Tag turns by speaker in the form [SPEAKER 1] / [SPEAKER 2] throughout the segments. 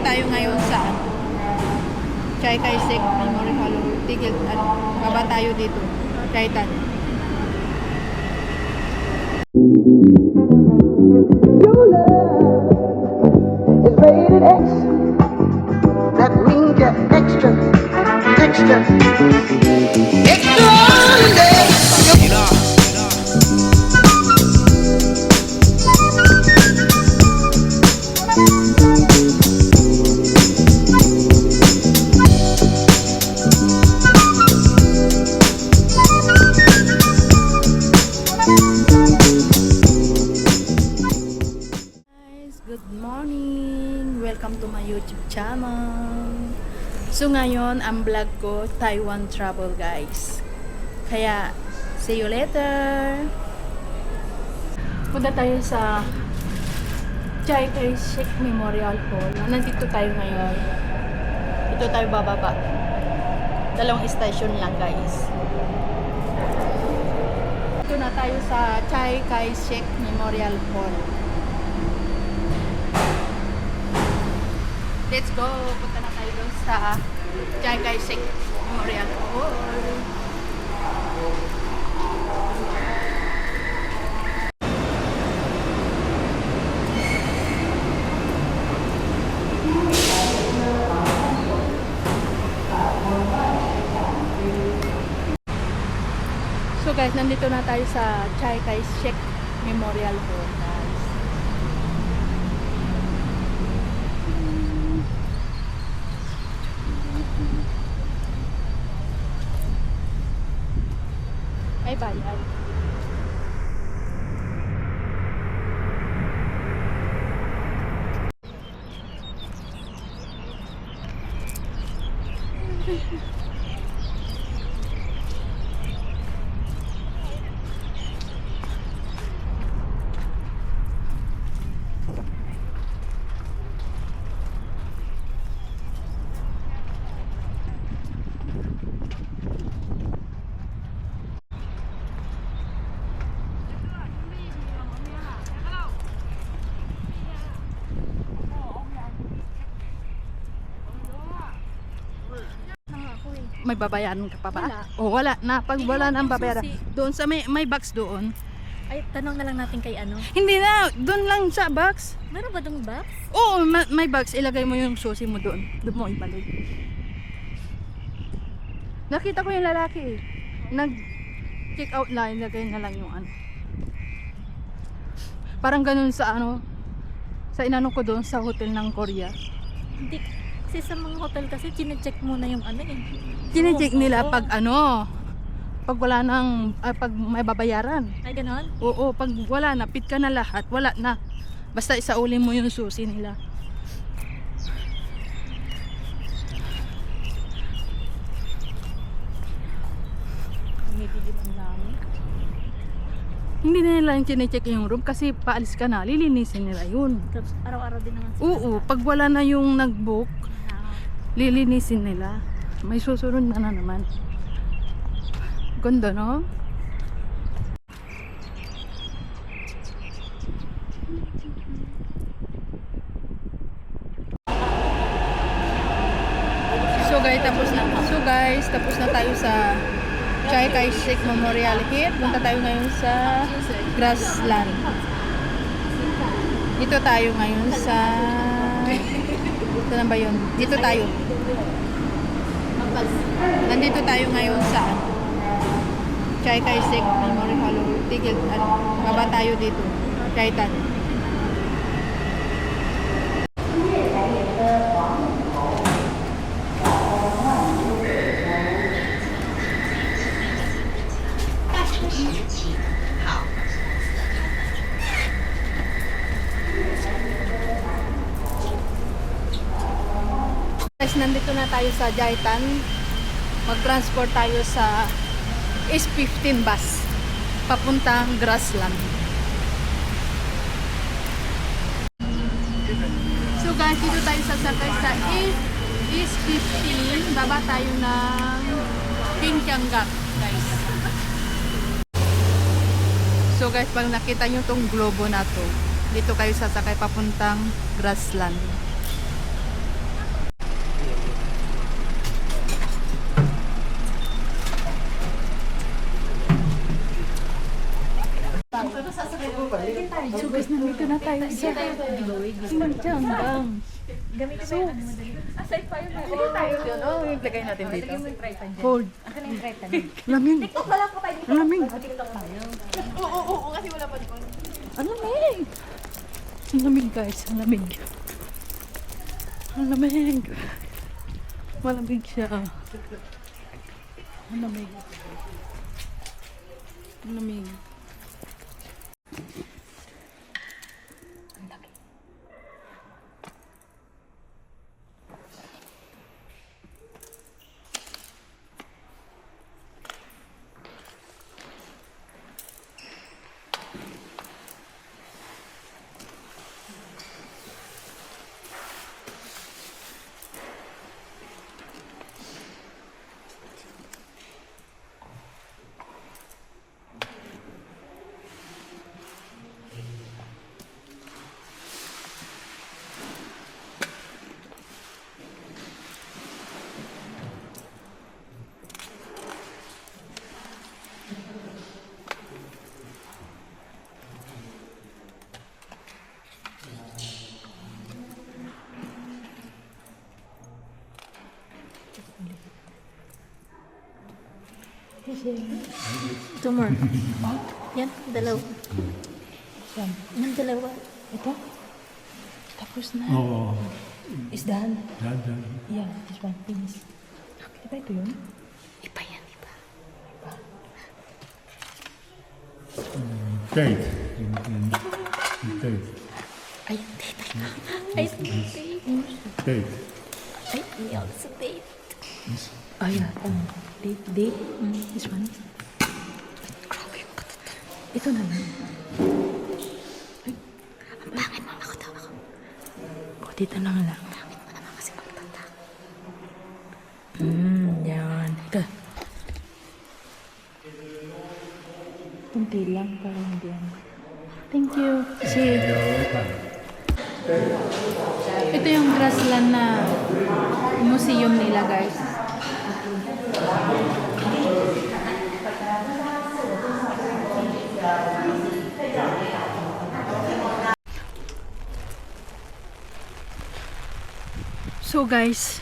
[SPEAKER 1] tayo ngayon sa Chiang Kai-shek Memorial Hall. Tigil at baba tayo dito. Titan.
[SPEAKER 2] Your love is rated X. That means you're extra, extra, extraordinary.
[SPEAKER 1] Good morning! Welcome to my YouTube channel. So ngayon, ang vlog ko, Taiwan travel guys. Kaya, see you later! Punta tayo sa Chiang Kai-shek Memorial Hall. Nandito tayo ngayon. Dito tayo bababa. Dalawang station lang guys. Dito na tayo sa Chiang Kai-shek Memorial Hall. Let's go! Punta na tayo doon sa Chiang Kai-shek Memorial Hall. So guys, nandito na tayo sa Chiang Kai-shek Memorial Hall guys. Ay bayad. May babayaran ka pa ba?
[SPEAKER 3] Wala.
[SPEAKER 1] O wala na. Pag wala na ang babayaran.
[SPEAKER 3] Susi.
[SPEAKER 1] Doon sa may box doon.
[SPEAKER 3] Ay, tanong na lang natin kay ano.
[SPEAKER 1] Hindi na. Doon lang sa box.
[SPEAKER 3] Meron ba dong box?
[SPEAKER 1] Oo, may box. Ilagay mo yung susi mo doon. Doon mo ibalik. Nakita ko yung lalaki eh. Nag-check out line. Ilagay na lang yung ano. Parang ganun sa ano. Sa inano ko doon sa hotel ng Korea.
[SPEAKER 3] Hindi. Kasi sa mga hotel kasi chinecheck muna yung ano eh.
[SPEAKER 1] Chinecheck
[SPEAKER 3] Oo,
[SPEAKER 1] nila
[SPEAKER 3] oo.
[SPEAKER 1] pag ano. Pag wala nang, pag may babayaran.
[SPEAKER 3] Ay, ganon?
[SPEAKER 1] Oo, pag wala na, pit ka na lahat, wala na. Basta isaulin mo yung susi nila.
[SPEAKER 3] Bumibili man namin.
[SPEAKER 1] Hindi na nila yung chinecheck yung room kasi paalis ka na, lilinisin nila yun.
[SPEAKER 3] Tapos araw-araw din naman
[SPEAKER 1] Oo, pag wala na yung nag-book, lilinisin nila. May susunod na naman. Ganda, no? Tapos na tayo sa Chiang Kai-shek Memorial Hall. Punta tayo ngayon sa Grassland. Dito tayo ngayon sa... Saan ba yun? Dito tayo. Nandito tayo ngayon sa Chiang Kai-shek Memorial Hall. Tigil at baba tayo dito. Titan. Nandito na tayo sa Titan. Mag-transport tayo sa S15 bus papuntang Grassland. So guys, dito tayo sasakay sa S15. Baba tayo ng Pingkyangak, guys. So guys, pag nakita nyo tong globo na to, dito kayo sasakay papuntang Grassland. So guys, nandito na tayo sa Magtianggang. So,
[SPEAKER 3] Aside pa yun.
[SPEAKER 1] ano yung lagay natin dito? Hold. Lamig. Lamig. Oo, kasi wala pa dito. Ang lamig. Ang lamig guys, ang lamig. Ang lamig. Malamig siya. Ang lamig. Ang lamig.
[SPEAKER 3] Two more. Yan, dalawa. Yan, dalawa.
[SPEAKER 1] Ito? Tapos na.
[SPEAKER 4] Oo.
[SPEAKER 1] Is done.
[SPEAKER 4] Dahan.
[SPEAKER 1] Yeah, this one, please. Diba ito yun?
[SPEAKER 3] Iba yan, iba.
[SPEAKER 4] Date. Date.
[SPEAKER 3] Ay, date. Ay, date.
[SPEAKER 4] Date.
[SPEAKER 3] Ay, yan sa date.
[SPEAKER 1] Ah, yeah. Date, date. This one.
[SPEAKER 3] Grabe yung katutan.
[SPEAKER 1] Ito na lang.
[SPEAKER 3] Ang pangit mo. Ako daw ako.
[SPEAKER 1] O, dito na nga lang.
[SPEAKER 3] Ang pangit mo naman kasi magtata.
[SPEAKER 1] Yan. Ika. Kunti lang para hindi yan. Thank you. Kasi ito yung grassland na museum nila guys. So guys,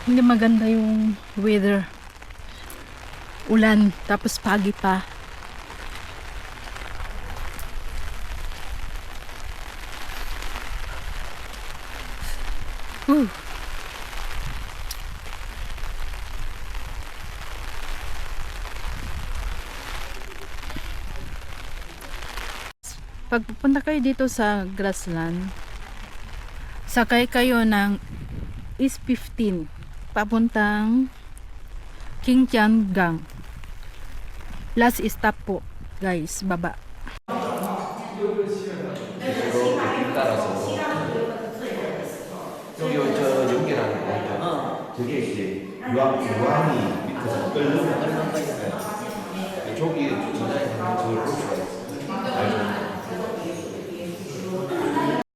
[SPEAKER 1] hindi maganda yung weather. Ulan, tapos pagi pa. Whew. Pag pupunta kayo dito sa grassland, sakay kayo ng East 15 papuntang Qingtianggang. Last stop po, guys, baba.
[SPEAKER 5] 여기 저 연계라는 거. 저게 이제 유황이 밑에서 끓는 저기 전자에 저걸 볼 수가 있어요.